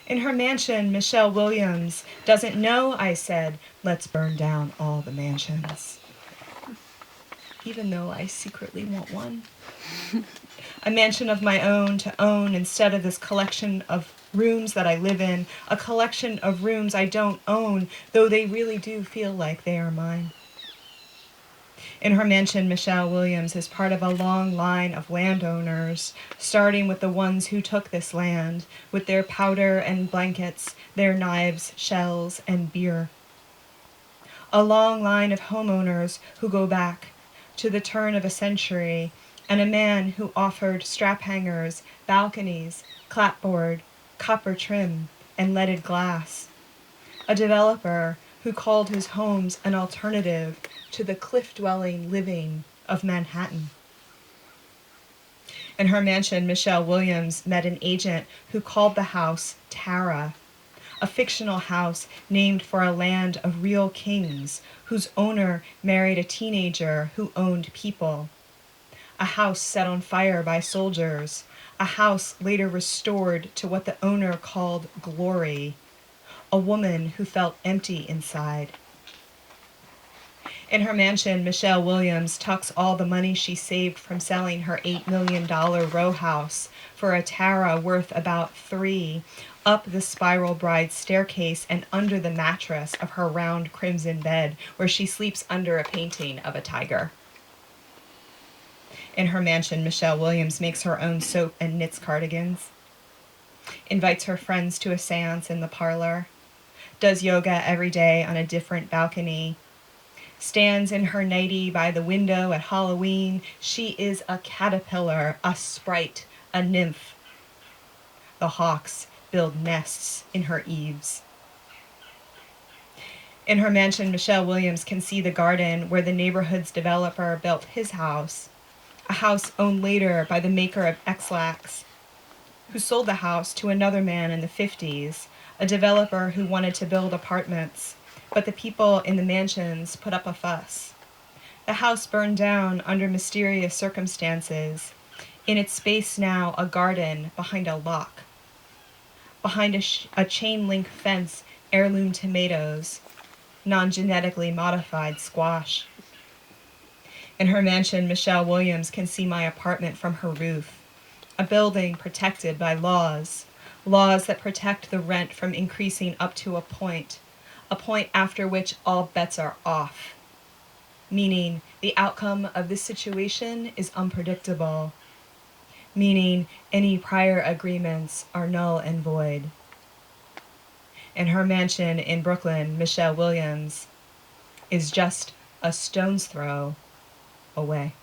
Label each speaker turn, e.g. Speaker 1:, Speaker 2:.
Speaker 1: In her mansion, Michelle Williams doesn't know I said, let's burn down all the mansions. Even though I secretly want one. A mansion of my own to own instead of this collection of rooms that I live in, a collection of rooms I don't own, though they really do feel like they are mine. In her mansion, Michelle Williams is part of a long line of landowners, starting with the ones who took this land, with their powder and blankets, their knives, shells, and beer. A long line of homeowners who go back to the turn of a century, and a man who offered strap hangers, balconies, clapboard, copper trim, and leaded glass. A developer who called his homes an alternative to the cliff-dwelling living of Manhattan. In her mansion, Michelle Williams met an agent who called the house Tara, a fictional house named for a land of real kings whose owner married a teenager who owned people. A house set on fire by soldiers, a house later restored to what the owner called glory, a woman who felt empty inside. In her mansion, Michelle Williams tucks all the money she saved from selling her $8 million row house for a Tara worth about $3 up the spiral bride staircase and under the mattress of her round crimson bed where she sleeps under a painting of a tiger. In her mansion, Michelle Williams makes her own soap and knits cardigans, invites her friends to a seance in the parlor, does yoga every day on a different balcony, stands in her nightie by the window at Halloween. She is a caterpillar, a sprite, a nymph. The hawks build nests in her eaves. In her mansion, Michelle Williams can see the garden where the neighborhood's developer built his house, a house owned later by the maker of X-Lax, who sold the house to another man in the 50s, a developer who wanted to build apartments, but the people in the mansions put up a fuss. The house burned down under mysterious circumstances. In its space now, a garden behind a lock. Behind a chain-link fence, heirloom tomatoes, non-genetically modified squash. In her mansion, Michelle Williams can see my apartment from her roof, a building protected by laws that protect the rent from increasing up to a point after which all bets are off, meaning the outcome of this situation is unpredictable, meaning any prior agreements are null and void. In her mansion in Brooklyn, Michelle Williams is just a stone's throw away.